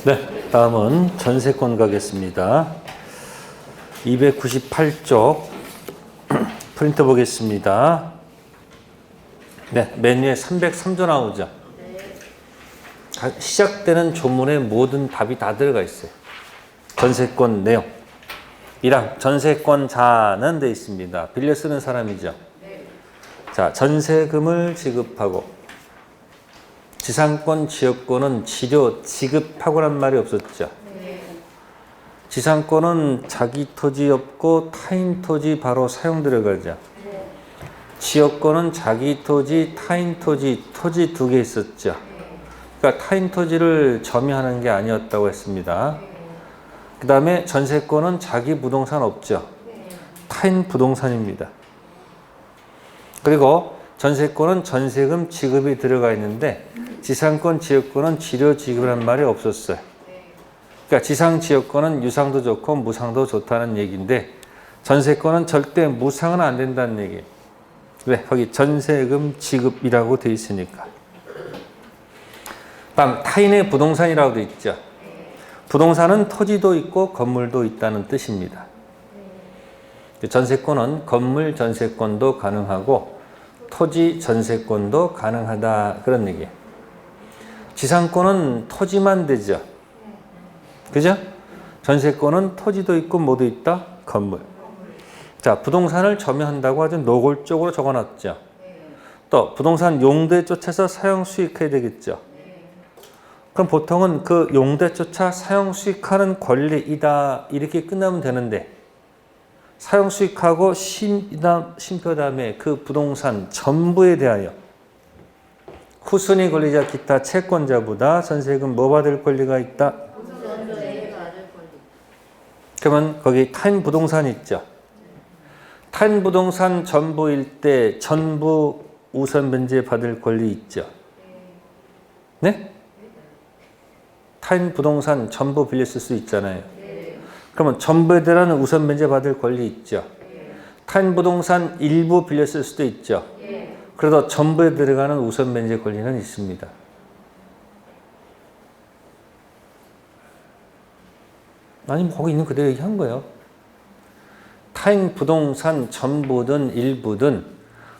네, 다음은 전세권 가겠습니다. 298쪽 프린트 보겠습니다. 네, 맨 위에 303조 나오죠. 시작되는 조문에 모든 답이 다 들어가 있어요. 전세권 내용. 1항 전세권자는 돼 있습니다. 빌려 쓰는 사람이죠. 자, 전세금을 지급하고 지상권, 지역권은 지료 지급하고란 말이 없었죠. 지상권은 자기 토지 없고 타인 토지 바로 사용 들어가죠. 지역권은 자기 토지, 타인 토지, 토지 두 개 있었죠. 그러니까 타인 토지를 점유하는 게 아니었다고 했습니다. 그 다음에 전세권은 자기 부동산 없죠. 타인 부동산입니다. 그리고 전세권은 전세금 지급이 들어가 있는데 지상권, 지역권은 지료 지급이라는 말이 없었어요. 그러니까 지상, 지역권은 유상도 좋고 무상도 좋다는 얘기인데 전세권은 절대 무상은 안 된다는 얘기예요. 왜? 거기 전세금 지급이라고 되어 있으니까. 다음 타인의 부동산이라고 되어 있죠. 부동산은 토지도 있고 건물도 있다는 뜻입니다. 전세권은 건물 전세권도 가능하고 토지 전세권도 가능하다 그런 얘기예요. 지상권은 토지만 되죠. 그죠? 전세권은 토지도 있고 뭐도 있다? 건물. 자, 부동산을 점유한다고 아주 노골적으로 적어놨죠. 또 부동산 용도에 쫓아서 사용 수익해야 되겠죠. 그럼 보통은 그 용도에 쫓아 사용 수익하는 권리이다 이렇게 끝나면 되는데 사용 수익하고 심표 다음에 그 부동산 전부에 대하여 후순위 권리자 기타 채권자보다 전세금 뭐 받을 권리가 있다? 그러면 거기 타인 부동산 있죠. 타인 부동산 전부일 때 전부 우선 변제 받을 권리 있죠. 네? 타인 부동산 전부 빌려 쓸 수 있잖아요. 그러면 전부에 대한 우선 변제 받을 권리 있죠. 타인 부동산 일부 빌려 쓸 수도 있죠. 그래도 전부에 들어가는 우선 변제 권리는 있습니다. 아니, 거기 있는 그대로 얘기한 거예요. 타인 부동산 전부든 일부든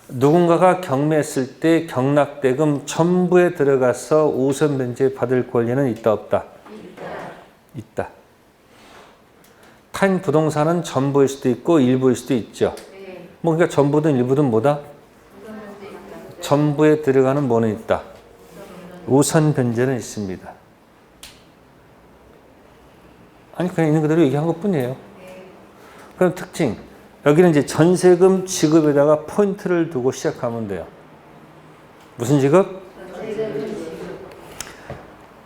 누군가가 경매했을 때 경락대금 전부에 들어가서 우선 변제 받을 권리는 있다 없다? 있다. 타인 부동산은 전부일 수도 있고 일부일 수도 있죠. 뭐 그러니까 전부든 일부든 뭐다? 전부에 들어가는 뭐는 있다? 우선 변제는 있습니다. 아니 그냥 있는 그대로 얘기한 것뿐이에요. 그럼 특징. 여기는 이제 전세금 지급에다가 포인트를 두고 시작하면 돼요. 무슨 지급?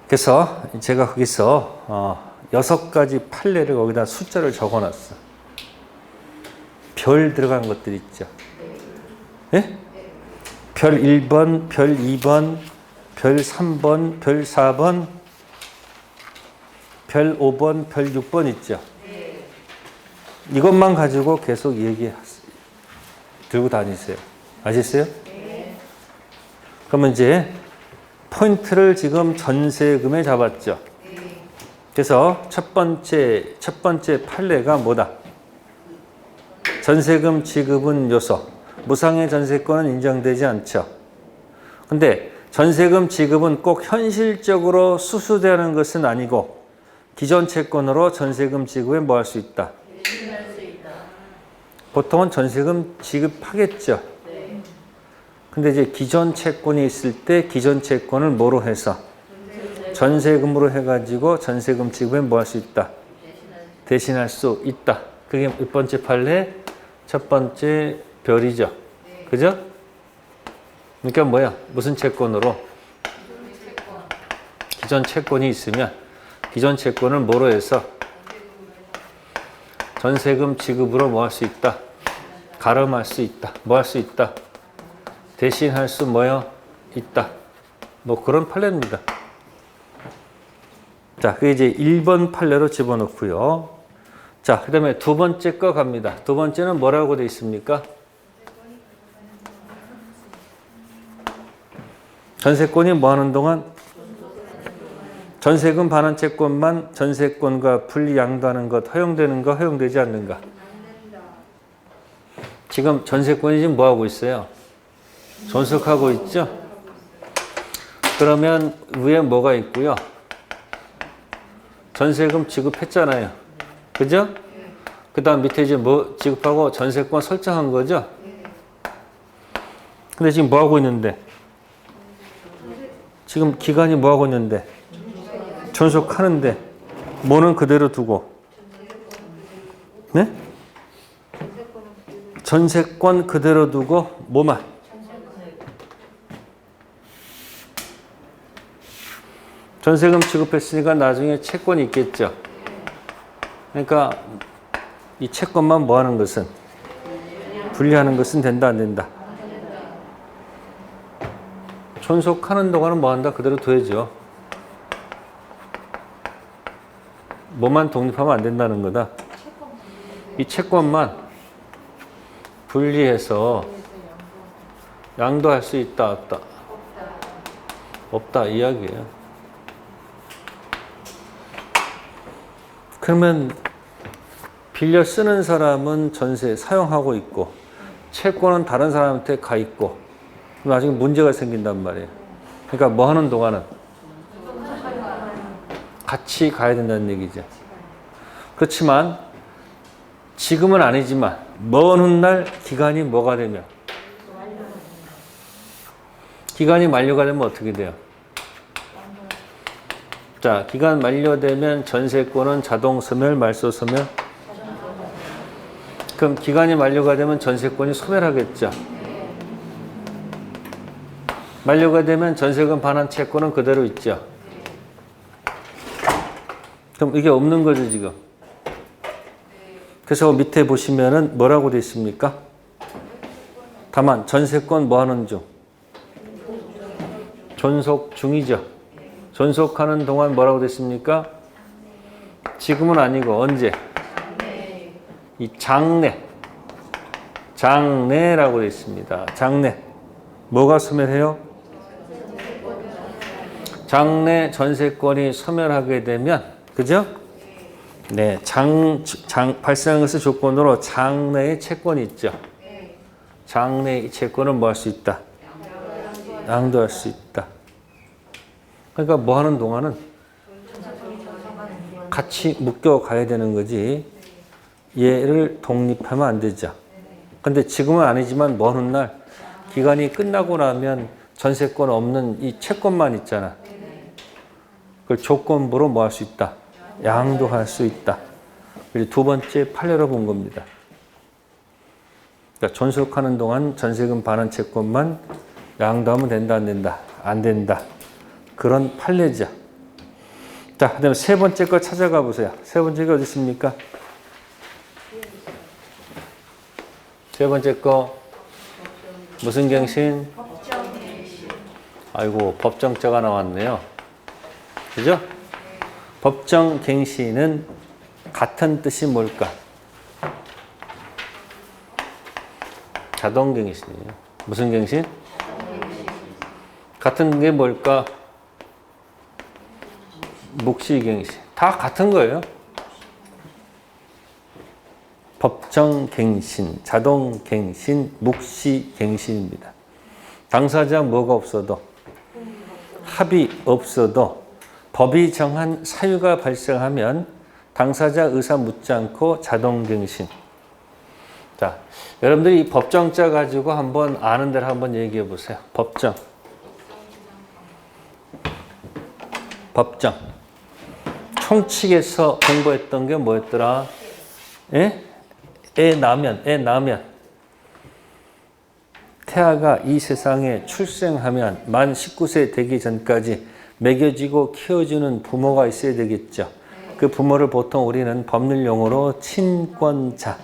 그래서 제가 거기서 6가지 판례를 거기다 숫자를 적어놨어. 별 들어간 것들 있죠. 예? 별 1번, 별 2번, 별 3번, 별 4번, 별 5번, 별 6번 있죠. 이것만 가지고 계속 들고 다니세요. 아시겠어요? 그러면 이제 포인트를 지금 전세금에 잡았죠. 그래서 첫 번째 판례가 뭐다? 전세금 지급은 요소. 무상의 전세권은 인정되지 않죠. 근데 전세금 지급은 꼭 현실적으로 수수되는 것은 아니고 기존 채권으로 전세금 지급에 뭐 할 수 있다? 보통은 전세금 지급하겠죠. 근데 이제 기존 채권이 있을 때 기존 채권을 뭐로 해서? 전세금으로 해가지고 전세금 지급에 뭐 할 수 있다? 대신할 수 있다. 그게 첫 번째 판례, 첫 번째 별이죠. 그죠? 그러니까 뭐야? 무슨 채권으로? 기존 채권이 있으면 기존 채권을 뭐로 해서? 전세금 지급으로 뭐 할 수 있다? 가름할 수 있다. 뭐 할 수 있다? 대신할 수 뭐요? 있다. 뭐 그런 판례입니다. 자, 그게 이제 1번 판례로 집어넣고요. 자, 그 다음에 두 번째 거 갑니다. 두 번째는 뭐라고 되어 있습니까? 전세권이 뭐 하는 동안? 전세금 반환 채권만 전세권과 분리 양도하는 것 허용되는가 허용되지 않는가? 지금 전세권이 지금 뭐하고 있어요? 존속하고 있죠? 그러면 위에 뭐가 있고요? 전세금 지급했잖아요. 그죠? 그 다음 밑에 이제 뭐 지급하고 전세권 설정한 거죠? 근데 지금 뭐하고 있는데? 지금 기간이 뭐하고 있는데? 존속하는데 뭐는 그대로 두고 네? 전세권 그대로 두고 뭐만? 전세금 지급했으니까 나중에 채권이 있겠죠. 그러니까 이 채권만 뭐 하는 것은? 분리하는 것은 된다 안 된다? 존속하는 동안은 뭐 한다? 그대로 둬야죠. 뭐만 독립하면 안 된다는 거다. 이 채권만 분리해서 양도할 수 있다 없다? 없다 이야기예요. 그러면 빌려 쓰는 사람은 전세 사용하고 있고 채권은 다른 사람한테 가 있고 나중에 문제가 생긴단 말이에요. 그러니까 뭐 하는 동안은 같이 가야 된다는 얘기죠. 그렇지만 지금은 아니지만 먼 훗날 기간이 뭐가 되면 기간이 만료가 되면 어떻게 돼요? 자, 기간 만료되면 전세권은 자동 소멸, 말소 소멸. 그럼 기간이 만료가 되면 전세권이 소멸하겠죠. 만료가 되면 전세금 반환 채권은 그대로 있죠. 그럼 이게 없는 거죠, 지금. 그래서 밑에 보시면은 뭐라고 되어 있습니까? 다만 전세권 뭐 하는 중? 존속 중이죠. 존속하는 동안 뭐라고 됐습니까? 지금은 아니고 언제? 이 장래라고 되어 있습니다. 장래. 뭐가 소멸해요? 장래 전세권이 소멸하게 되면, 그죠? 네, 발생한 것을 조건으로 장래의 채권이 있죠. 장래의 채권을 뭐 할 수 있다? 양도할 수 있다. 그러니까 뭐 하는 동안은 같이 묶여 가야 되는 거지. 얘를 독립하면 안 되죠. 근데 지금은 아니지만 먼 훗날 기간이 끝나고 나면 전세권 없는 이 채권만 있잖아. 그걸 조건부로 뭐 할 수 있다? 양도할 수 있다. 그리고 두 번째 판례로 본 겁니다. 그러니까 존속하는 동안 전세금 반환 채권만 양도하면 된다 안 된다? 안 된다. 그런 판례죠. 자, 그다음에 세 번째 거 찾아가 보세요. 세 번째가 어디 있습니까? 세 번째 거 무슨 갱신? 아이고, 법정자가 나왔네요. 그죠? 법정 갱신은 같은 뜻이 뭘까? 자동 갱신이에요. 무슨 갱신? 같은 게 뭘까? 묵시 갱신. 다 같은 거예요. 법정 갱신, 자동 갱신, 묵시 갱신입니다. 당사자 뭐가 없어도 합의 없어도 법이 정한 사유가 발생하면 당사자 의사 묻지 않고 자동 갱신. 자, 여러분들이 이 법정자 가지고 한번 아는 대로 한번 얘기해 보세요. 법정. 총칙에서 공부했던 게 뭐였더라? 애 낳으면. 태아가 이 세상에 출생하면 만 19세 되기 전까지 먹여지고 키워주는 부모가 있어야 되겠죠. 그 부모를 보통 우리는 법률 용어로 친권자.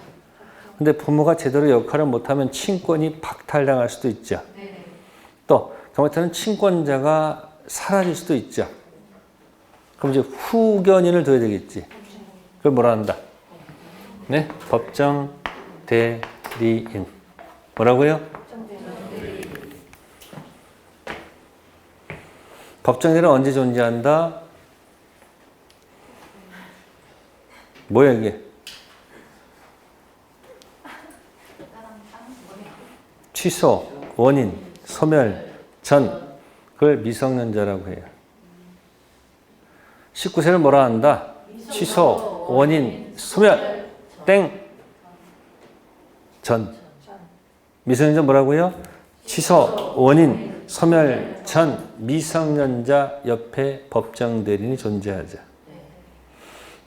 근데 부모가 제대로 역할을 못하면 친권이 박탈당할 수도 있죠. 또 경우에는 친권자가 사라질 수도 있죠. 그럼 이제 후견인을 둬야 되겠지. 그걸 뭐라 한다? 네? 법정 대리인. 뭐라고요? 법정 대리는 언제 존재한다? 뭐야 이게? 취소, 원인, 소멸, 전. 그걸 미성년자라고 해요. 19세를 뭐라 한다? 취소, 원인, 소멸, 땡, 전. 미성년자 뭐라고요? 취소, 원인, 소멸, 전. 미성년자 옆에 법정 대리인이 존재하죠.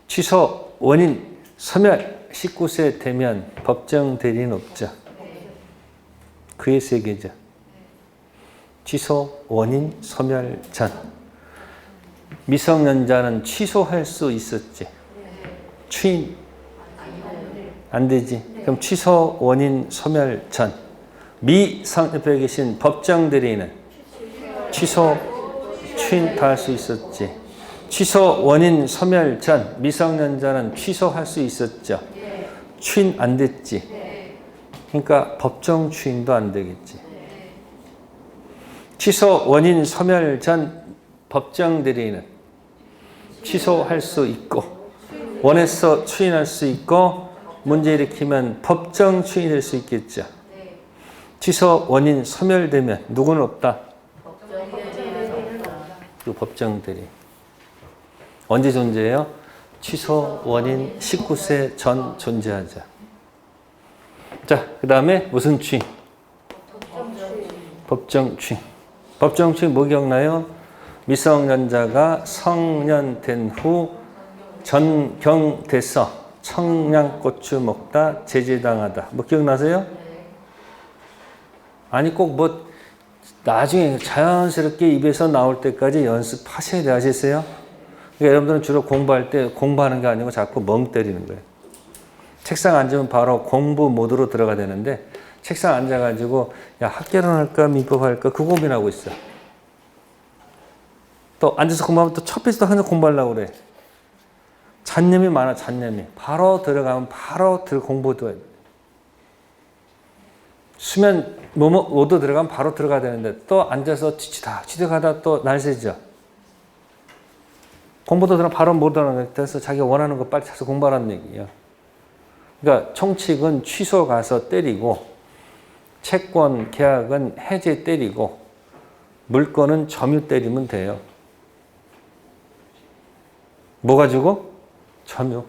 취소, 원인, 소멸. 19세 되면 법정 대리인 없죠. 그의 세계죠. 취소, 원인, 소멸, 전. 미성년자는 취소할 수 있었지. 추인 안 되지. 그럼 취소, 원인, 소멸, 전. 미성 옆에 계신 법정 대리인은 취소, 추인 다 할 수 있었지. 취소, 원인, 소멸, 전. 미성년자는 취소할 수 있었죠. 추인 안 됐지. 그러니까 법정 추인도 안 되겠지. 취소, 원인, 소멸, 전. 법정 대리인은 취소할 수 있고 원해서 추인할 수 있고 문제 일으키면 법정 추인될 수 있겠죠. 취소, 원인, 소멸되면 누구는 없다? 그 법정 대리인. 언제 존재해요? 취소, 원인, 19세 전 존재하자. 자, 그 다음에 무슨 추인? 법정 추인. 법정 추인 뭐 기억나요? 미성년자가 성년된 후 전경돼서 청양고추 먹다 제재당하다. 뭐 기억나세요? 아니 꼭 뭐 나중에 자연스럽게 입에서 나올 때까지 연습하셔야 돼. 아시겠어요? 그러니까 여러분들은 주로 공부할 때 공부하는 게 아니고 자꾸 멍 때리는 거예요. 책상 앉으면 바로 공부 모드로 들어가야 되는데 책상 앉아가지고 야 학개론 할까 민법 할까 그 고민하고 있어. 또 앉아서 공부하면 또 첫 페이지도 항상 공부하려고 그래. 잡념이 많아. 잡념이. 바로 들어가면 바로 공부도 해야 돼. 수면 모드 들어가면 바로 들어가야 되는데 또 앉아서 지치다가다 또 날새죠. 공부도 들어가면 바로 못 들어가는 데서 자기가 원하는 거 빨리 찾아서 공부하라는 얘기예요. 그러니까 총칙은 취소 가서 때리고 채권 계약은 해제 때리고 물건은 점유 때리면 돼요. 뭐 가지고? 점유.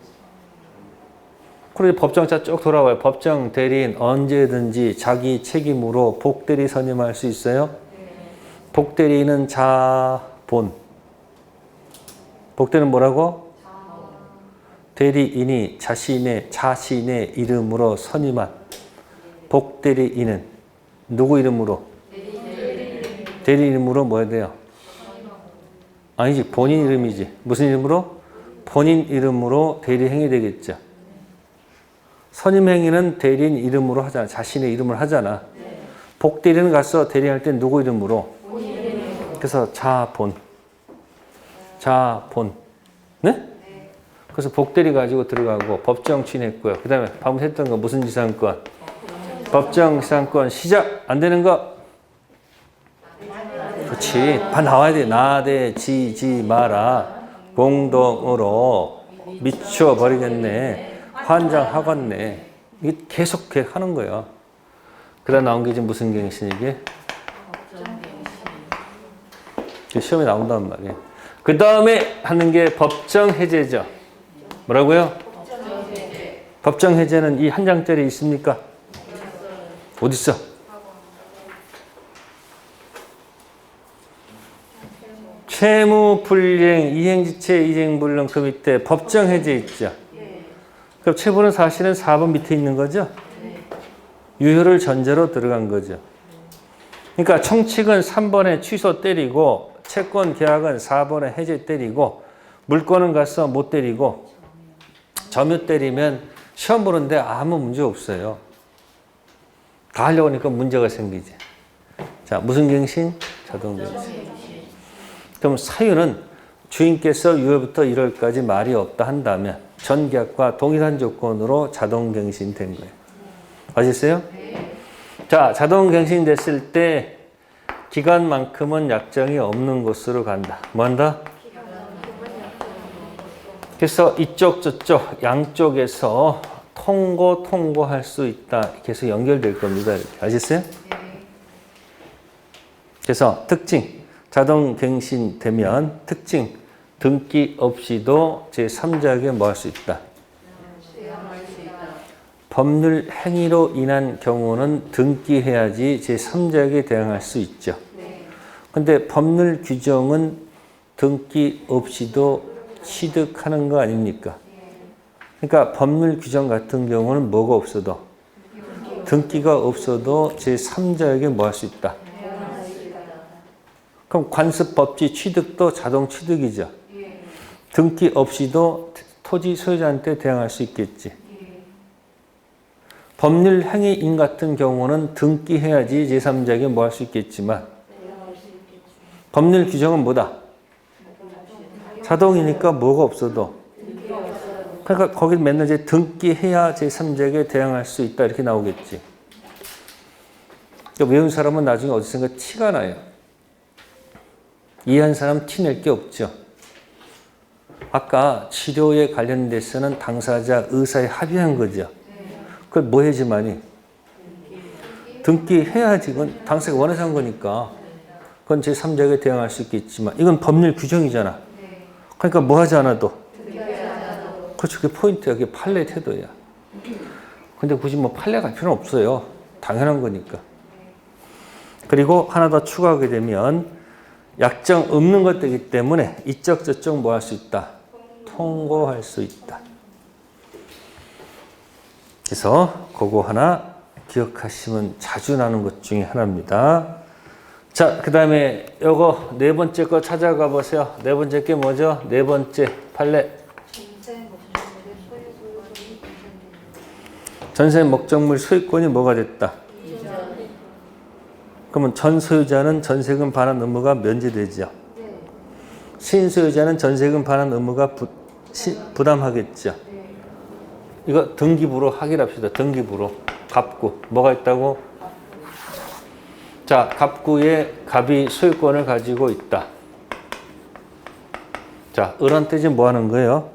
그리고 법정자 쭉 돌아와요. 법정 대리인 언제든지 자기 책임으로 복대리 선임할 수 있어요. 복대리인은 자본. 복대리는 뭐라고? 대리인이 자신의 이름으로 선임한 복대리인은 누구 이름으로? 대리 이름으로 뭐 해야 돼요? 아니지. 본인 이름이지. 무슨 이름으로? 본인 이름으로 대리행위 되겠죠. 선임행위는 대리인 이름으로 하잖아. 자신의 이름을 하잖아. 복대리는 가서 대리할 때 누구 이름으로? 그래서 자본. 네? 그래서 복대리 가지고 들어가고 법정 추인했고요. 그 다음에 방금 했던 거 무슨 지상권? 법정 지상권 시작 안 되는 거? 그렇지. 다 나와야 돼. 나대지지 마라. 공동으로 미쳐버리겠네. 환장하겠네. 이게 계속 하는 거예요. 그러다 나온 게 지금 무슨 갱신 이게? 시험에 나온단 말이에요. 그 다음에 하는 게 법정 해제죠. 뭐라고요? 법정 해제는 이 한 장짜리 있습니까? 어디 있어? 채무 불이행, 이행지체, 이행불능 그 밑에 법정 해제 있죠. 그럼 채무는 사실은 4번 밑에 있는 거죠. 유효를 전제로 들어간 거죠. 그러니까 총칙은 3번에 취소 때리고 채권 계약은 4번에 해제 때리고 물건은 가서 못 때리고 점유 때리면 시험 보는데 아무 문제 없어요. 다 하려고 하니까 문제가 생기지. 자, 무슨 갱신? 자동갱신. 그럼 사유는 주인께서 6월부터 1월까지 말이 없다 한다면 전계약과 동일한 조건으로 자동갱신된 거예요. 아시겠어요? 자, 자동갱신 됐을 때 기간만큼은 약정이 없는 곳으로 간다. 뭐 한다? 그래서 이쪽 저쪽 양쪽에서 통고할 수 있다. 계속 연결될 겁니다. 이렇게. 아셨어요? 그래서 특징, 자동갱신되면 특징, 등기 없이도 제3자에게 뭐 할 수 있다. 법률 행위로 인한 경우는 등기해야지 제3자에게 대항할 수 있죠. 근데 법률 규정은 등기 없이도 취득하는 거 아닙니까? 그러니까 법률 규정 같은 경우는 뭐가 없어도 등기가 없어도 제3자에게 뭐 할 수 있다. 그럼 관습 법지 취득도 자동 취득이죠. 등기 없이도 토지 소유자한테 대항할 수 있겠지. 법률 행위인 같은 경우는 등기해야지 제3자에게 뭐 할 수 있겠지만 법률 규정은 뭐다? 자동이니까 뭐가 없어도 그러니까 거기 맨날 이제 등기해야 제3자에게 대항할 수 있다 이렇게 나오겠지. 그러니까 외운 사람은 나중에 어디선가 티가 나요. 이해한 사람 티 낼 게 없죠. 아까 치료에 관련돼서는 당사자 의사에 합의한 거죠. 그걸 뭐 해야지만이? 등기해야지. 그건 당사자가 원해서 한 거니까. 그건 제3자에게 대항할 수 있겠지만 이건 법률 규정이잖아. 그러니까 뭐 하지 않아도. 그렇죠. 그게 포인트야. 그게 판례 태도야. 근데 굳이 뭐 판례 갈 필요는 없어요. 당연한 거니까. 그리고 하나 더 추가하게 되면 약정 없는 것들이기 때문에 이쪽 저쪽 뭐 할 수 있다? 통고할 수 있다. 그래서 그거 하나 기억하시면 자주 나는 것 중에 하나입니다. 자, 그 다음에 요거 네 번째 거 찾아가 보세요. 네 번째 게 뭐죠? 네 번째 판례. 전세 목적물 소유권이 뭐가 됐다? 그러면 전 소유자는 전세금 반환 의무가 면제되죠. 신소유자는 전세금 반환 의무가 부담하겠죠. 이거 등기부로 확인합시다. 등기부로. 갑구. 뭐가 있다고? 자, 갑구에 갑이 소유권을 가지고 있다. 자, 을한테 지금 뭐 하는 거예요?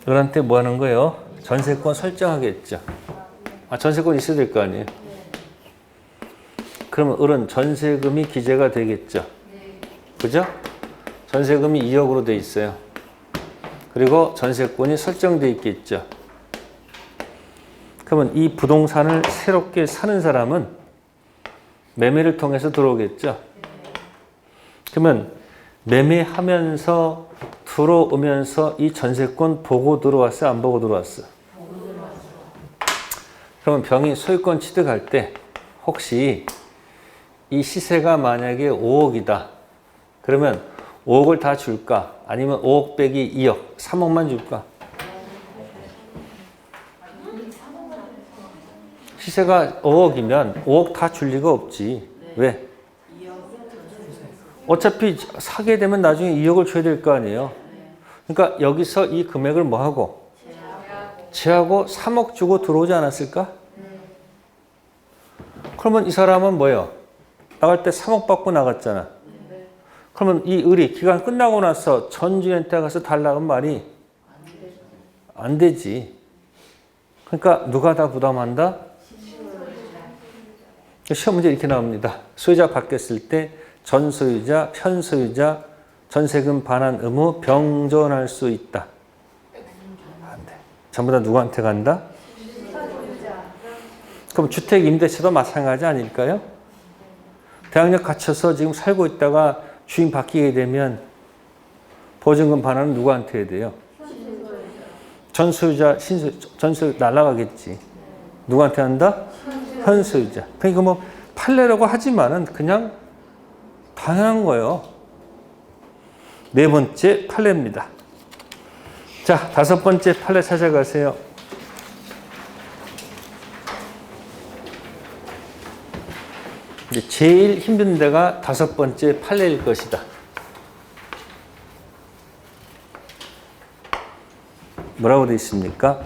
을한테 뭐 하는 거예요? 전세권 설정하겠죠. 아, 전세권 있어야 될 거 아니에요? 그러면 을은 전세금이 기재가 되겠죠. 그죠? 전세금이 2억으로 돼 있어요. 그리고 전세권이 설정돼 있겠죠. 그러면 이 부동산을 새롭게 사는 사람은 매매를 통해서 들어오겠죠. 그러면 매매하면서 들어오면서 이 전세권 보고 들어왔어? 안 보고 들어왔어? 그러면 병이 소유권 취득할 때 혹시 이 시세가 만약에 5억이다. 그러면 5억을 다 줄까? 아니면 5억 빼기 2억, 3억만 줄까? 시세가 5억이면 5억 다 줄 리가 없지. 왜? 어차피 사게 되면 나중에 2억을 줘야 될 거 아니에요. 그러니까 여기서 이 금액을 뭐 하고? 제하고 3억 주고 들어오지 않았을까? 그러면 이 사람은 뭐예요? 나갈 때 3억 받고 나갔잖아. 그러면 이 을이 기간 끝나고 나서 전 주인한테 가서 달라는 말이 안 되지. 그러니까 누가 다 부담한다? 시험 문제 이렇게 나옵니다. 소유자 바뀌었을 때 전 소유자, 현 소유자, 전세금 반환 의무 병존할 수 있다. 안 돼. 전부 다 누구한테 간다? 그럼 주택 임대차도 마찬가지 아닐까요? 대항력 갖춰서 지금 살고 있다가 주인 바뀌게 되면 보증금 반환은 누구한테 해야 돼요? 전 소유자, 전 소유자 날아가겠지. 누구한테 한다? 현 소유자. 그러니까 뭐 판례라고 하지만은 그냥 당연한 거예요. 네 번째 판례입니다. 자, 다섯 번째 판례 찾아가세요. 이제 제일 힘든 데가 다섯 번째 판례일 것이다. 뭐라고 되어 있습니까?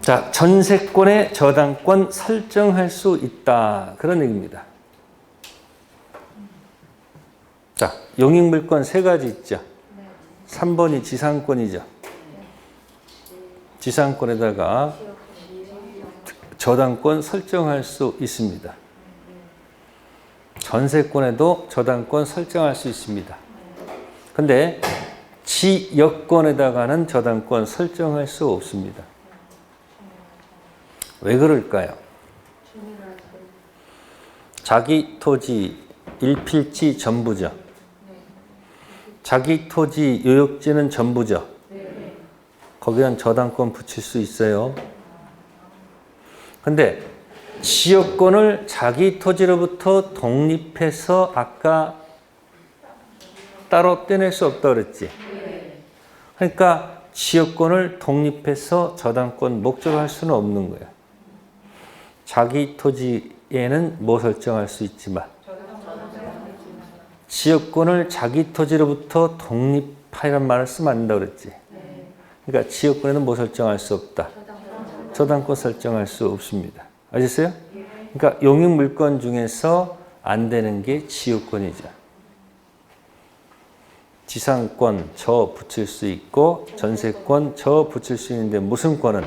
자, 전세권의 저당권 설정할 수 있다. 그런 얘기입니다. 자, 용익물권 세 가지 있죠. 3번이 지상권이죠. 지상권에다가 저당권 설정할 수 있습니다. 전세권에도 저당권 설정할 수 있습니다. 근데 지역권에다가는 저당권 설정할 수 없습니다. 왜 그럴까요? 자기 토지 일필지 전부죠. 자기 토지 요역지는 전부죠. 거기엔 저당권 붙일 수 있어요. 근데 지역권을 자기 토지로부터 독립해서 아까 따로 떼낼 수 없다고 그랬지. 그러니까 지역권을 독립해서 저당권 목적으로 할 수는 없는 거예요. 자기 토지에는 뭐 설정할 수 있지만 지역권을 자기 토지로부터 독립하라는 말을 쓰면 안 된다고 그랬지. 그러니까 지역권에는 뭐 설정할 수 없다. 저당권 설정할 수 없습니다. 아셨어요? 그러니까 용익물권 중에서 안 되는 게 지역권이죠. 지상권 저 붙일 수 있고 전세권 저 붙일 수 있는데 무슨 권은?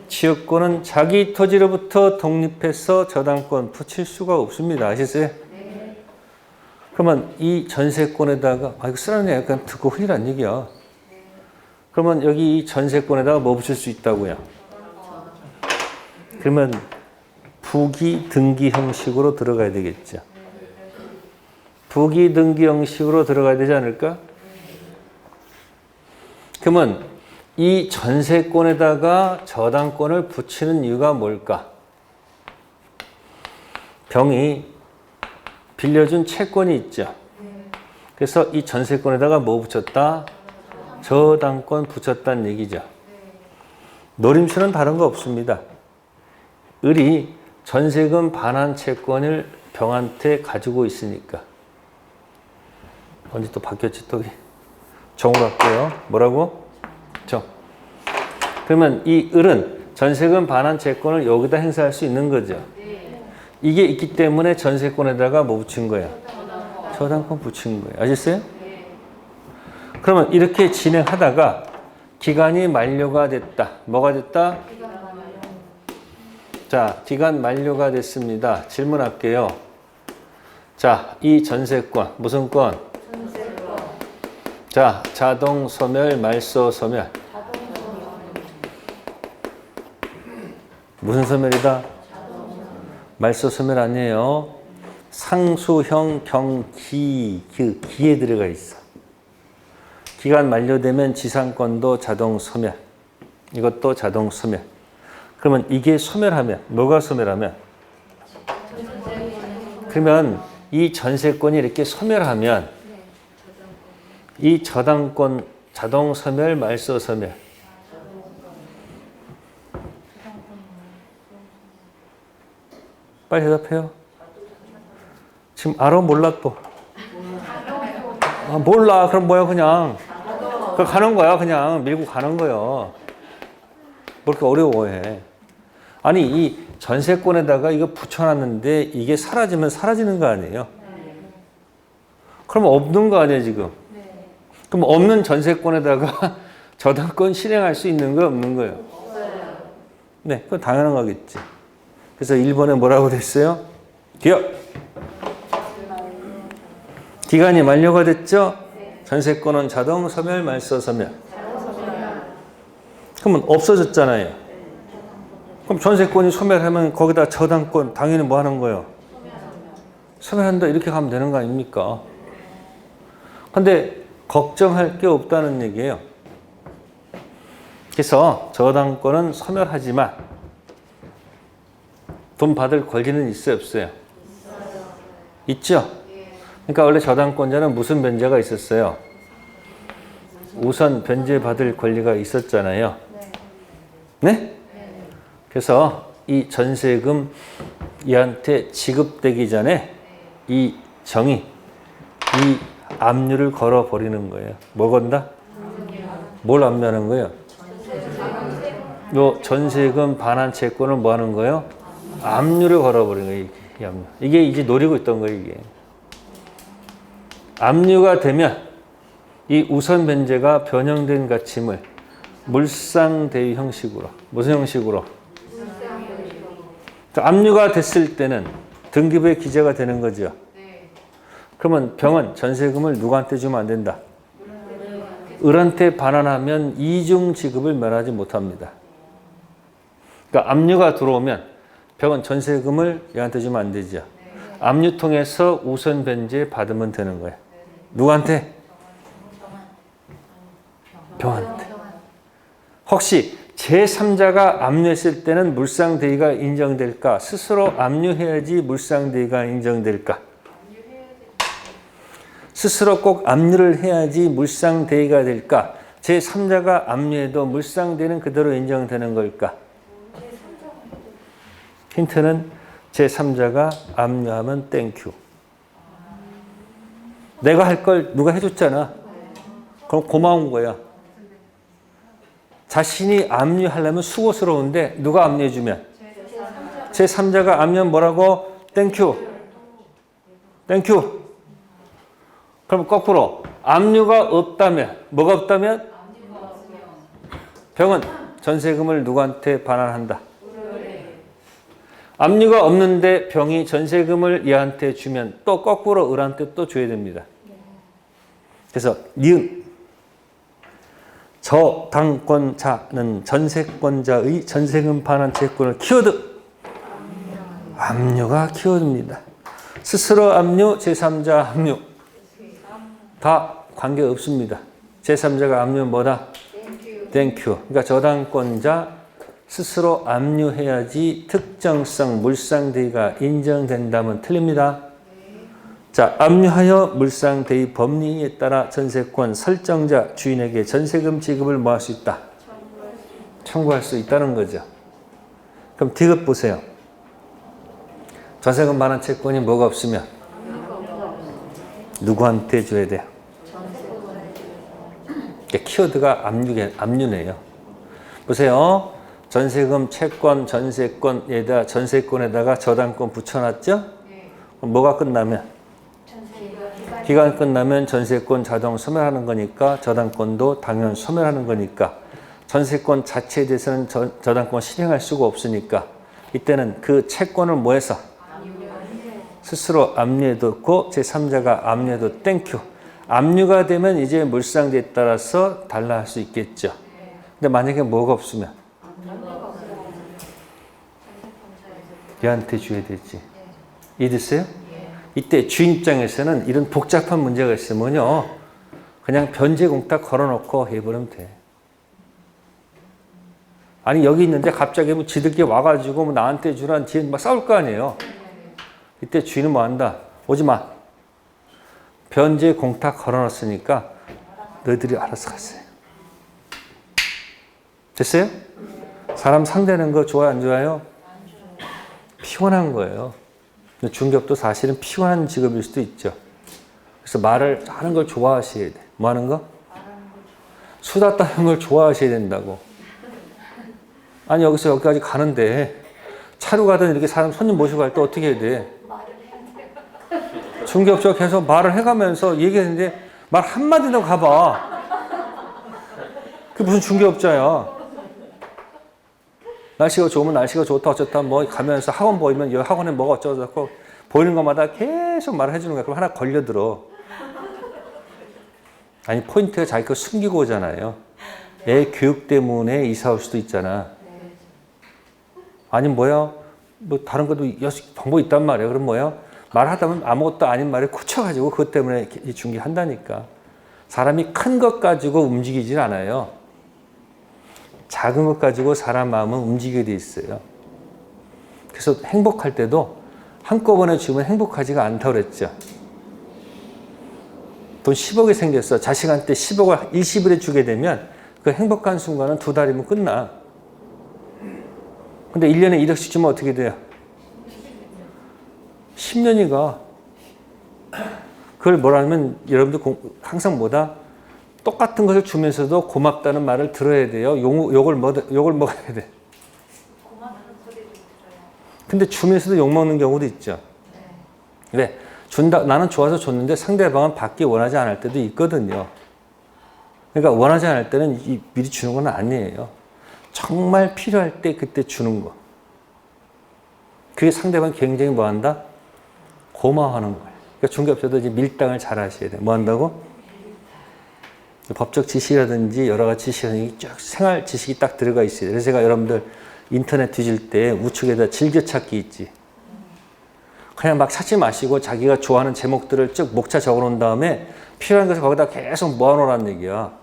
지역권은 자기 토지로부터 독립해서 저당권 붙일 수가 없습니다. 아셨어요? 그러면 이 전세권에다가 이거 쓰라는 얘기가 약간 듣고 흔히란 얘기야. 그러면 여기 이 전세권에다가 뭐 붙일 수 있다고요? 그러면 부기 등기 형식으로 들어가야 되겠죠. 부기 등기 형식으로 들어가야 되지 않을까? 그러면 이 전세권에다가 저당권을 붙이는 이유가 뭘까? 병이 빌려준 채권이 있죠. 그래서 이 전세권에다가 뭐 붙였다? 저당권 붙였다는 얘기죠. 노림수는 다른 거 없습니다. 을이 전세금 반환 채권을 병한테 가지고 있으니까. 언제 또 바뀌었지 또 정으로 할게요. 뭐라고? 정. 그러면 이 을은 전세금 반환 채권을 여기다 행사할 수 있는 거죠. 이게 있기 때문에 전세권에다가 뭐 붙인 거예요? 저당권 붙인 거예요. 아셨어요? 그러면 이렇게 진행하다가 기간이 만료가 됐다. 뭐가 됐다? 자, 기간 만료가 됐습니다. 질문할게요. 자, 이 전세권 무슨 권? 전세권. 자, 자동 소멸, 말소 소멸. 무슨 소멸이다? 말소 소멸 아니에요. 상수형 경기, 그 기에 들어가 있어. 기간 만료되면 지상권도 자동 소멸. 이것도 자동 소멸. 그러면 이게 소멸하면 뭐가 소멸하면? 그러면 이 전세권이 이렇게 소멸하면 이 저당권 자동 소멸, 말소 소멸. 빨리 대답해요. 지금 알아 몰라 또? 아, 몰라. 그럼 뭐야 그냥. 그 가는 거야 그냥 밀고 가는 거야. 뭐 이렇게 어려워해. 아니 이 전세권에다가 이거 붙여놨는데 이게 사라지면 사라지는 거 아니에요? 그럼 없는 거 아니에요 지금? 그럼 없는 전세권에다가 저당권 실행할 수 있는 거 없는 거예요? 네, 그건 당연한 거겠지. 그래서 1번에 뭐라고 됐어요? 기억. 기간이 만료가 됐죠? 전세권은 자동 소멸, 말소 소멸. 그러면 없어졌잖아요. 그럼 전세권이 소멸하면 거기다 저당권 당연히 뭐 하는 거예요? 소멸한다 이렇게 가면 되는 거 아닙니까? 근데 걱정할 게 없다는 얘기예요. 그래서 저당권은 소멸하지만 돈 받을 권리는 있어요, 없어요? 있죠? 그러니까 원래 저당권자는 무슨 변제가 있었어요? 우선 변제받을 권리가 있었잖아요. 네? 그래서 이 전세금 얘한테 지급되기 전에 이 정이 이 압류를 걸어버리는 거예요. 뭐 건다? 뭘 압류하는 거예요? 요 전세금 반환 채권을 뭐 하는 거예요? 압류를 걸어버리는 거예요. 이 압류. 이게 이제 노리고 있던 거예요. 이게. 압류가 되면 이 우선 변제가 변형된 가침을 물상대위 형식으로. 무슨 형식으로? 압류가 됐을 때는 등기부에 기재가 되는 거죠. 그러면 병은 전세금을 누구한테 주면 안 된다? 을한테 반환하면 이중 지급을 면하지 못합니다. 그러니까 압류가 들어오면 병은 전세금을 얘한테 주면 안 되죠. 압류 통해서 우선 변제 받으면 되는 거예요. 누구한테? 병한테. 혹시 제3자가 압류했을 때는 물상대위가 인정될까? 스스로 압류해야지 물상대위가 인정될까? 스스로 꼭 압류를 해야지 물상대위가 될까? 제3자가 압류해도 물상대위는 그대로 인정되는 걸까? 힌트는 제3자가 압류하면 땡큐. 내가 할 걸 누가 해줬잖아. 그럼 고마운 거야. 자신이 압류하려면 수고스러운데 누가 압류해주면? 제3자가 압류하면 뭐라고? 땡큐. 땡큐. 그럼 거꾸로 압류가 없다면, 뭐가 없다면? 병은 전세금을 누구한테 반환한다? 압류가 없는데 병이 전세금을 얘한테 주면 또 거꾸로 을한테 또 줘야 됩니다. 그래서 니은 저당권자는 전세권자의 전세금 반환 채권을 키워드 압류가 키워드입니다. 스스로 압류, 제3자 압류 다 관계 없습니다. 제3자가 압류는 뭐다? 땡큐. 그러니까 저당권자 스스로 압류해야지 특정성 물상대위가 인정된다면 틀립니다. 자, 압류하여 물상대위 법리에 따라 전세권 설정자 주인에게 전세금 지급을 뭐 할 수 있다? 청구할 수 있다는 거죠. 그럼 디귿 보세요. 전세금 반환 채권이 뭐가 없으면 누구한테 줘야 돼요? 키워드가 압류네요. 보세요. 전세금 채권, 전세권에다 전세권에다가 저당권 붙여놨죠? 그럼 뭐가 끝나면? 기간 끝나면 전세권 자동 소멸하는 거니까 저당권도 당연 소멸하는 거니까 전세권 자체에 대해서는 저당권 실행할 수가 없으니까 이때는 그 채권을 뭐 해서? 스스로 압류해뒀고 제3자가 압류해도 땡큐. 압류가 되면 이제 물상대에 따라서 달라 할 수 있겠죠. 근데 만약에 뭐가 없으면? 얘한테 줘야 되지. 이해됐어요? 이때 주인 입장에서는 이런 복잡한 문제가 있으면요. 그냥 변제공탁 걸어놓고 해버리면 돼. 아니 여기 있는데 갑자기 뭐 지들끼리 와가지고 뭐 나한테 주란 뒤에 막 싸울 거 아니에요. 이때 주인은 뭐 한다? 오지 마. 변제공탁 걸어놨으니까 너희들이 알아서 가세요. 됐어요? 사람 상대하는 거 좋아요 안 좋아요? 피곤한 거예요. 중개업도 사실은 피곤한 직업일 수도 있죠. 그래서 말을 하는 걸 좋아하셔야 돼. 뭐 하는 거? 수다 떠는 걸 좋아하셔야 된다고. 아니 여기서 여기까지 가는데 차로 가든 이렇게 사람 손님 모시고 갈 때 어떻게 해야 돼? 중개업자가 계속 말을 해가면서 얘기했는데 말 한마디도 가봐. 그게 무슨 중개업자야. 날씨가 좋으면 날씨가 좋다 어쩌다 뭐 가면서 학원 보이면 여기 학원에 뭐가 어쩌고 보이는 것마다 계속 말을 해주는 거야. 그럼 하나 걸려들어. 아니 포인트가 자기 거 숨기고 오잖아요. 애 교육 때문에 이사 올 수도 있잖아. 아니 뭐야 뭐 다른 것도 방법이 있단 말이야. 그럼 뭐야 말하다 보면 아무것도 아닌 말에 꽂혀가지고 그것 때문에 중개한다니까. 사람이 큰 것 가지고 움직이진 않아요. 작은 것 가지고 사람 마음은 움직이게 돼 있어요. 그래서 행복할 때도 한꺼번에 주면 행복하지가 않다고 그랬죠. 돈 10억이 생겼어. 자식한테 10억을 일시불에 주게 되면 그 행복한 순간은 2달이면 끝나. 근데 1년에 1억씩 주면 어떻게 돼요? 10년이 가. 그걸 뭐라면 여러분들 항상 뭐다? 똑같은 것을 주면서도 고맙다는 말을 들어야 돼요. 욕을 먹어야 돼. 근데 주면서도 욕 먹는 경우도 있죠. 왜? 나는 좋아서 줬는데 상대방은 받기 원하지 않을 때도 있거든요. 그러니까 원하지 않을 때는 미리 주는 건 아니에요. 정말 필요할 때 그때 주는 거. 그게 상대방 굉장히 뭐 한다? 고마워하는 거예요. 그러니까 중개업자도 이제 밀당을 잘 하셔야 돼요. 뭐 한다고? 법적 지식이라든지 여러 가지 지식이 쭉 생활 지식이 딱 들어가 있어요. 그래서 제가 여러분들 인터넷 뒤질 때 우측에다 즐겨찾기 있지. 그냥 막 찾지 마시고 자기가 좋아하는 제목들을 쭉 목차 적어놓은 다음에 필요한 것을 거기다 계속 모아놓으라는 얘기야.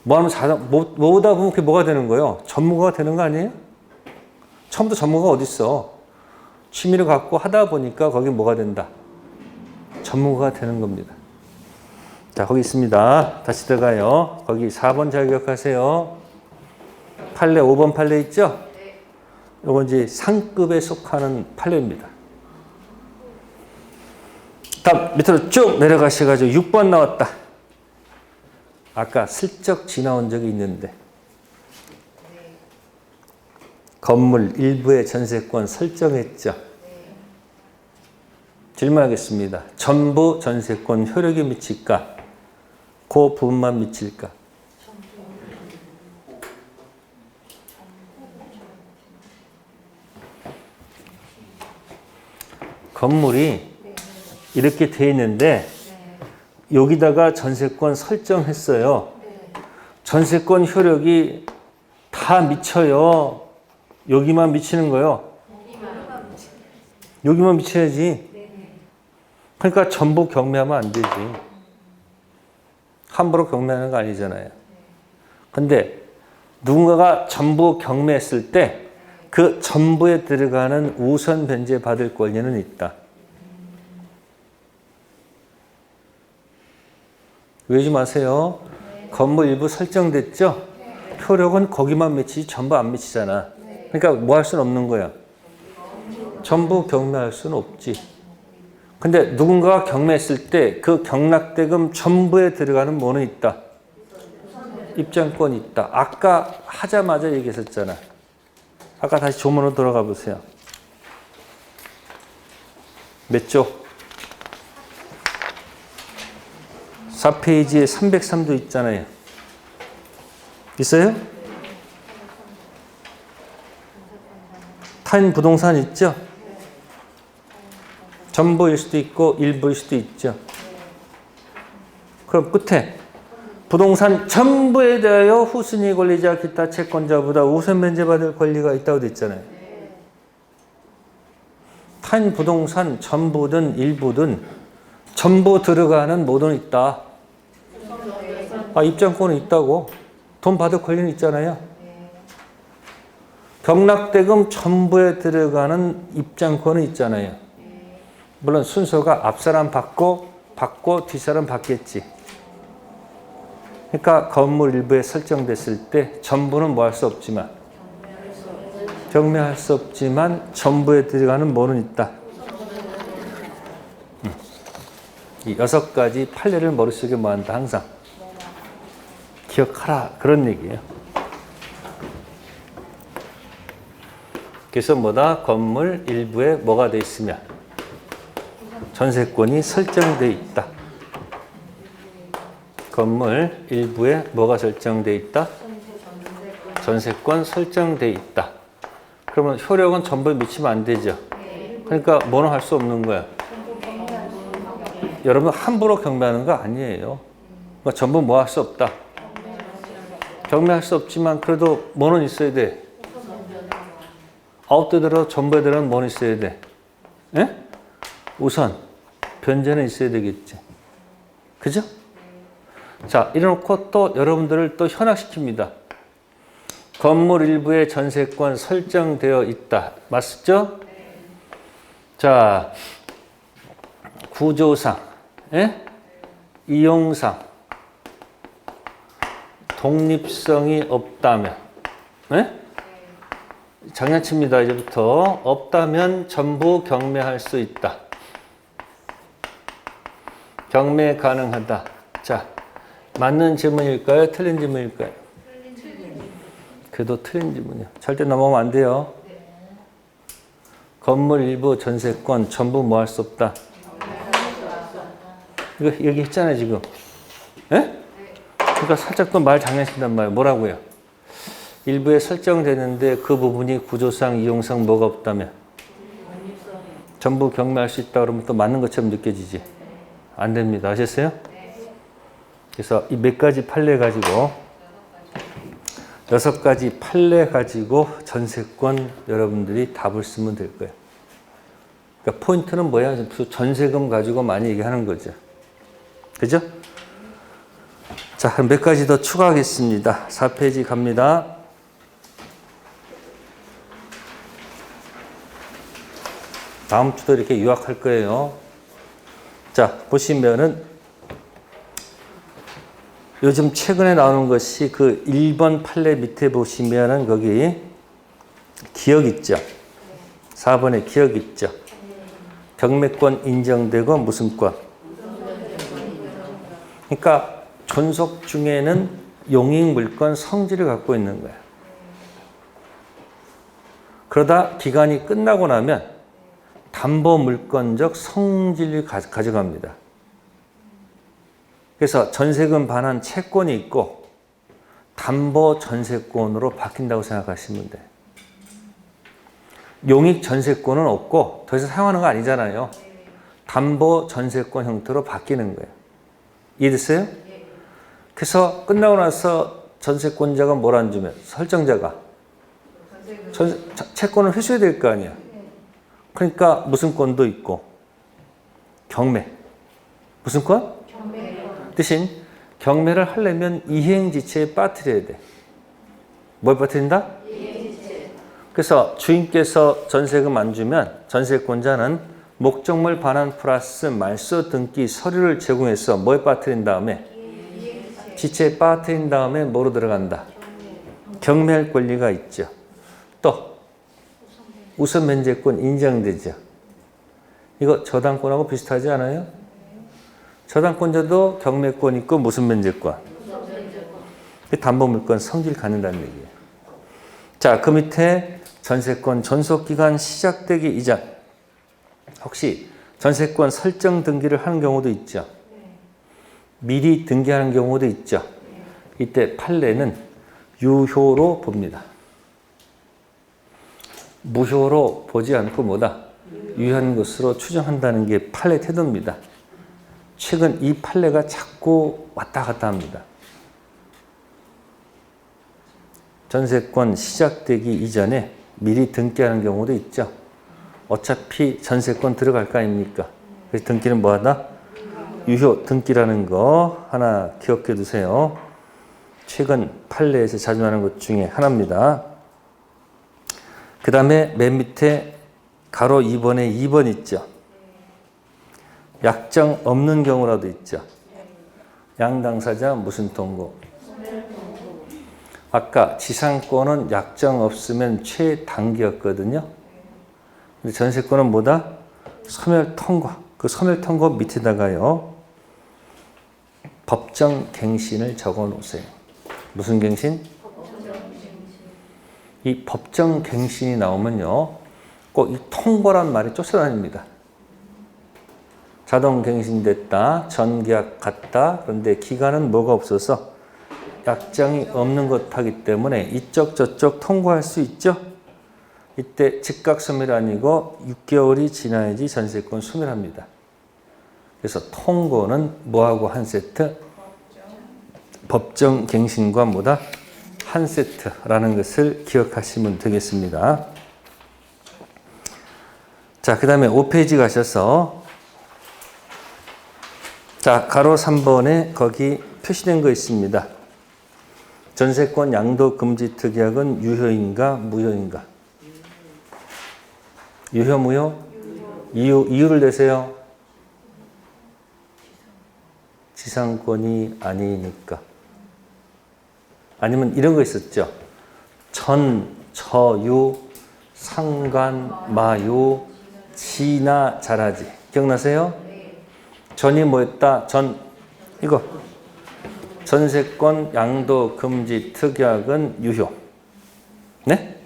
모으다 보면 그게 뭐가 되는 거예요? 전문가가 되는 거 아니에요? 처음부터 전문가가 어딨어? 취미를 갖고 하다 보니까 거기 뭐가 된다? 전문가가 되는 겁니다. 자, 거기 있습니다. 다시 들어가요. 거기 4번 잘 기억하세요. 판례, 5번 판례 있죠? 이건 이제 상급에 속하는 판례입니다. 다음 밑으로 쭉 내려가셔가지고 6번 나왔다. 아까 슬쩍 지나온 적이 있는데 건물 일부의 전세권 설정했죠. 질문하겠습니다. 전부 전세권 효력이 미칠까? 그 부분만 미칠까? 건물이 이렇게 돼 있는데 여기다가 전세권 설정했어요. 전세권 효력이 다 미쳐요. 여기만 미치는 거요. 여기만 미쳐야지. 그러니까 전부 경매하면 안 되지. 함부로 경매하는 거 아니잖아요. 근데 누군가가 전부 경매했을 때 그 전부에 들어가는 우선 변제 받을 권리는 있다. 외우지 마세요. 건물 일부 설정됐죠? 효력은 거기만 미치지 전부 안 미치잖아. 그러니까 뭐 할 수는 없는 거야. 전부 경매할 수는 없지. 근데 누군가가 경매했을 때 그 경락대금 전부에 들어가는 뭐는 있다? 입장권이 있다. 아까 하자마자 얘기했었잖아. 아까 다시 조문으로 돌아가 보세요. 몇 쪽? 4페이지에 303도 있잖아요. 있어요? 타인 부동산 있죠? 전부일 수도 있고 일부일 수도 있죠. 그럼 끝에 부동산 전부에 대하여 후순위 권리자 기타 채권자보다 우선 변제받을 권리가 있다고 돼 있잖아요. 타인 부동산 전부든 일부든 전부 들어가는 뭐든 있다. 입장권은 있다고. 돈 받을 권리는 있잖아요. 경락대금 전부에 들어가는 입장권은 있잖아요. 물론 순서가 앞사람 받고 뒷사람 받겠지. 그러니까 건물 일부에 설정됐을 때 전부는 뭐 할 수 없지만 경매할 수 없지만 전부에 들어가는 뭐는 있다. 이 6가지 판례를 머릿속에 뭐 한다. 항상 기억하라. 그런 얘기예요. 그래서 뭐다? 건물 일부에 뭐가 돼 있으면 전세권이 설정되어 있다. 건물 일부에 뭐가 설정되어 있다? 전세권 설정되어 있다. 그러면 효력은 전부에 미치면 안 되죠. 그러니까 뭐는 할 수 없는 거야. 여러분 함부로 경매하는 거 아니에요. 그러니까 전부 뭐 할 수 없다. 경매할 수 없지만 그래도 뭐는 있어야 돼. 9대 들어 전부에 들어는 뭐는 있어야 돼. 예? 우선 변제는 있어야 되겠지. 그죠? 자, 이래놓고 또 여러분들을 또 현악시킵니다. 건물 일부에 전세권 설정되어 있다. 맞죠? 자, 구조상, 이용상, 독립성이 없다면, 장난칩니다. 이제부터 없다면 전부 경매할 수 있다. 경매 가능하다. 자, 맞는 질문일까요? 틀린 질문일까요? 그래도 틀린 질문이요. 절대 넘어가면 안 돼요. 건물 일부 전세권 전부 뭐 할 수 없다. 이거 얘기했잖아요, 지금. 예? 그러니까 살짝 또 말 장난친단 말이에요. 뭐라고요? 일부에 설정되는데 그 부분이 구조상, 이용상 뭐가 없다면 전부 경매할 수 있다 그러면 또 맞는 것처럼 느껴지지? 안 됩니다. 아셨어요? 그래서 이 몇 가지 판례 가지고 6가지 판례 가지고 전세권 여러분들이 답을 쓰면 될 거예요. 그러니까 포인트는 뭐야? 전세금 가지고 많이 얘기하는 거죠. 그죠? 자, 몇 가지 더 추가하겠습니다. 4페이지 갑니다. 다음 주도 이렇게 요약할 거예요. 자, 보시면은 요즘 최근에 나오는 것이 그 1번 판례 밑에 보시면은 거기 기억 있죠? 4번에 기억 있죠? 경매권 인정되고 무슨 권? 그러니까 존속 중에는 용익물권 성질을 갖고 있는 거예요. 그러다 기간이 끝나고 나면 담보물권적 성질을 가져갑니다. 그래서 전세금 반환 채권이 있고 담보 전세권으로 바뀐다고 생각하시면 돼요. 용익 전세권은 없고 더 이상 사용하는 거 아니잖아요. 담보 전세권 형태로 바뀌는 거예요. 이해됐어요? 그래서 끝나고 나서 전세권자가 뭘 안 주면 설정자가 채권을 회수해야 될 거 아니야. 그러니까 무슨 권도 있고 경매. 무슨 권? 대신 경매를 하려면 이행지체에 빠뜨려야 돼. 뭘 빠뜨린다? 이행지체. 그래서 주인께서 전세금 안 주면 전세권자는 목적물 반환 플러스 말소 등기 서류를 제공해서 뭐에 빠뜨린 다음에 지체에 빠뜨린 다음에 뭐로 들어간다? 경매할 권리가 있죠. 또 우선 면제권 인정되죠. 이거 저당권하고 비슷하지 않아요? 저당권자도 경매권 있고 무슨 면제권? 담보물권 성질 갖는다는 얘기예요. 자, 그 밑에 전세권 존속기간 시작되기 이전 혹시 전세권 설정 등기를 하는 경우도 있죠. 미리 등기하는 경우도 있죠. 이때 판례는 유효로 봅니다. 무효로 보지 않고 뭐다? 유효한 것으로 추정한다는 게 판례 태도입니다. 최근 이 판례가 자꾸 왔다 갔다 합니다. 전세권 시작되기 이전에 미리 등기하는 경우도 있죠. 어차피 전세권 들어갈 거 아닙니까? 그래서 등기는 뭐하다? 유효 등기라는 거 하나 기억해 두세요. 최근 판례에서 자주 나오는 것 중에 하나입니다. 그 다음에 맨 밑에 가로 2번에 2번 있죠. 약정 없는 경우라도 있죠. 양당사자 무슨 통고? 아까 지상권은 약정 없으면 최단기였거든요. 근데 전세권은 뭐다? 소멸통고. 그 소멸통고 밑에다가요. 법정갱신을 적어 놓으세요. 무슨 갱신? 이 법정갱신이 나오면요. 꼭 이 통보란 말이 쫓아다닙니다. 자동갱신됐다. 전계약 갔다. 그런데 기간은 뭐가 없어서 약정이 없는 것 하기 때문에 이쪽 저쪽 통고할 수 있죠. 이때 즉각 소멸이 아니고 6개월이 지나야지 전세권 소멸합니다. 그래서 통고는 뭐하고 한 세트? 법정갱신과 뭐다? 한 세트라는 것을 기억하시면 되겠습니다. 자, 그 다음에 5페이지 가셔서 자, 가로 3번에 거기 표시된 거 있습니다. 전세권 양도 금지 특약은 유효인가 무효인가? 유효 무효? 이유를 내세요. 지상권이 아니니까. 아니면 이런 거 있었죠. 전, 저유, 상관, 마유, 지나, 잘하지. 기억나세요? 전이 뭐였다? 전, 이거. 전세권 양도 금지 특약은 유효. 네?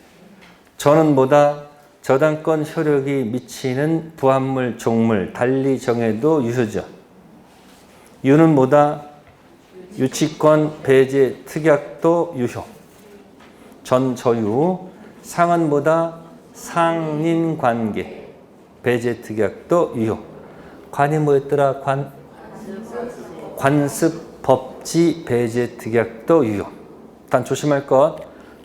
전은 뭐다? 저당권 효력이 미치는 부합물, 종물, 달리 정해도 유효죠. 유는 뭐다? 유치권, 배제, 특약도 유효. 전저유. 상은 뭐다? 상린관계. 배제, 특약도 유효. 관이 뭐였더라? 관습, 법지, 배제, 특약도 유효. 일단 조심할 것.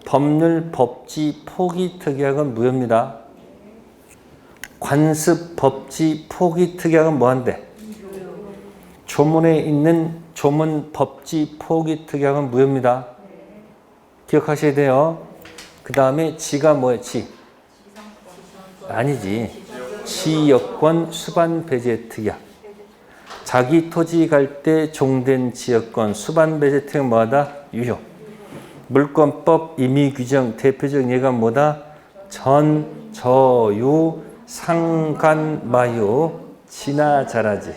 법률, 법지, 포기, 특약은 무효입니다. 관습, 법지, 포기, 특약은 뭐한대? 조문에 있는 조문, 법지, 포기, 특약은 무효입니다. 기억하셔야 돼요. 그 다음에 지가 뭐야? 지. 아니지. 지역권, 수반, 배제, 특약. 자기 토지 갈 때 종된 지역권, 수반, 배제, 특약 뭐하다? 유효. 물권법, 임의규정, 대표적 예가 뭐다? 전, 저유, 상간, 마유, 지나, 자라지.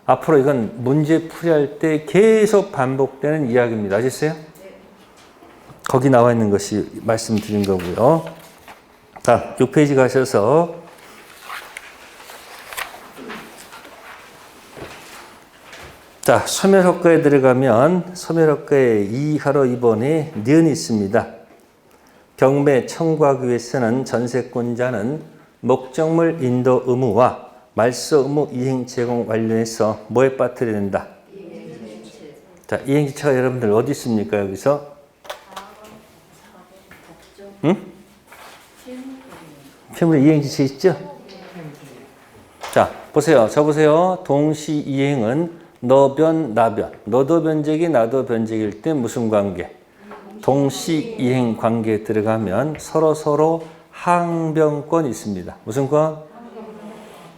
앞으로 이건 문제 풀이할 때 계속 반복되는 이야기입니다. 아셨어요? 거기 나와 있는 것이 말씀드린 거고요. 자, 6페이지 가셔서 자, 소멸효과에 들어가면 소멸효과의 2하로 2번에 니은이 있습니다. 경매 청구하기 위해서는 전세권자는 목적물 인도 의무와 말소 의무 이행 제공 완료해서 뭐에 빠뜨려야 된다? 자, 이행지체가 여러분들 어디 있습니까? 여기서? 응? 표물에 이행지체 있죠? 자, 보세요. 저 보세요. 동시 이행은 너변, 나변. 너도 변제기, 나도 변제기일 때 무슨 관계? 동시 이행 관계에 들어가면 서로 항변권이 있습니다. 무슨 권?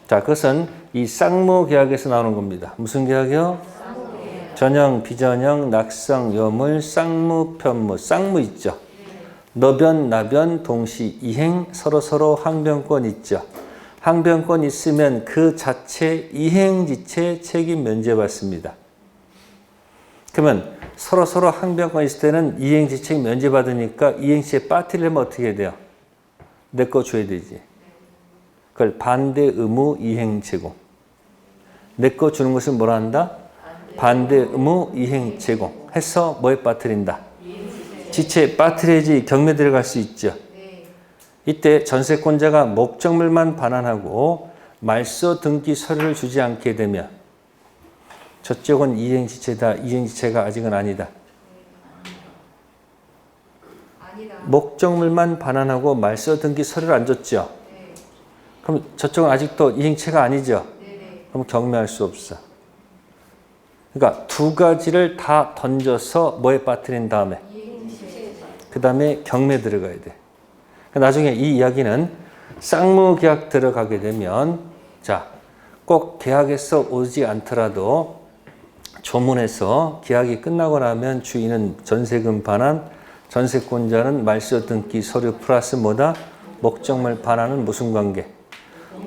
자, 그것은 이 쌍무 계약에서 나오는 겁니다. 무슨 계약이요? 전형, 비전형, 낙성, 여물, 쌍무, 편무. 쌍무 있죠? 너변, 나변, 동시 이행, 서로 항변권 있죠? 항변권 있으면 그 자체 이행지체 책임 면제받습니다. 그러면 서로 항변권 있을 때는 이행지체 면제받으니까 이행지체 빠뜨리려면 어떻게 해야 돼요? 내 거 줘야 되지. 그걸 반대 의무 이행 제공. 내 거 주는 것은 뭐라 한다? 반대 의무 이행 제공. 해서 뭐에 빠뜨린다? 지체 빠뜨려야지 경매 들어갈 수 있죠. 이때 전세권자가 목적물만 반환하고 말소 등기 서류를 주지 않게 되면 저쪽은 이행지체다. 이행지체가 아직은 아니다. 목적물만 반환하고 말소 등기 서류를 안 줬죠. 그럼 저쪽은 아직도 이행체가 아니죠. 그럼 경매할 수 없어. 그러니까 두 가지를 다 던져서 뭐에 빠뜨린 다음에 그 다음에 경매 들어가야 돼. 나중에 이 이야기는 쌍무계약 들어가게 되면 자, 꼭 계약에서 오지 않더라도 조문에서 계약이 끝나고 나면 주인은 전세금 반환, 전세권자는 말소 등기 서류 플러스 뭐다? 목적물 반환은 무슨 관계?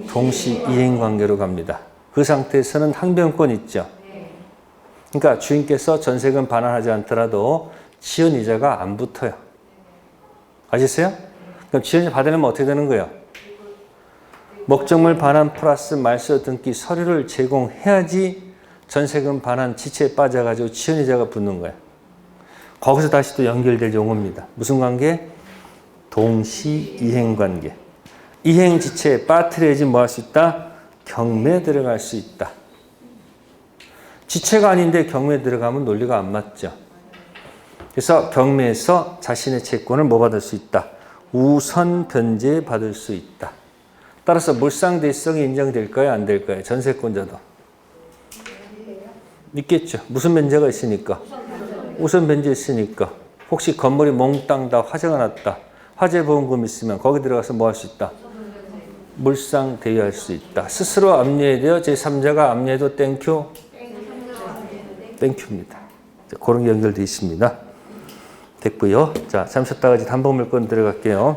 동시 이행 관계로 갑니다. 그 상태에서는 항변권 있죠. 그러니까 주인께서 전세금 반환하지 않더라도 지연이자가 안 붙어요. 아셨어요? 그럼 지연이 받으려면 어떻게 되는 거예요? 목적물 반환 플러스 말소 등기 서류를 제공해야지 전세금 반환 지체에 빠져가지고 지연이자가 붙는 거예요. 거기서 다시 또 연결될 용어입니다. 무슨 관계? 동시 이행 관계. 이행 지체에 빠뜨려야지 뭐 할 수 있다? 경매 들어갈 수 있다. 지체가 아닌데 경매 들어가면 논리가 안 맞죠. 그래서 경매에서 자신의 채권을 뭐 받을 수 있다? 우선 변제 받을 수 있다. 따라서 물상대성이 인정될까요? 안 될까요? 전세권자도. 있겠죠. 무슨 변제가 있으니까? 우선 변제 있으니까. 혹시 건물이 몽땅 다 화재가 났다. 화재 보험금 있으면 거기 들어가서 뭐 할 수 있다? 물상 대여할 수 있다. 스스로 압류해야 제3자가 압류해도 땡큐? 땡큐입니다. 그런 게 연결되어 있습니다. 됐고요. 자, 잠시 쉬었다가 단독물건 들어갈게요.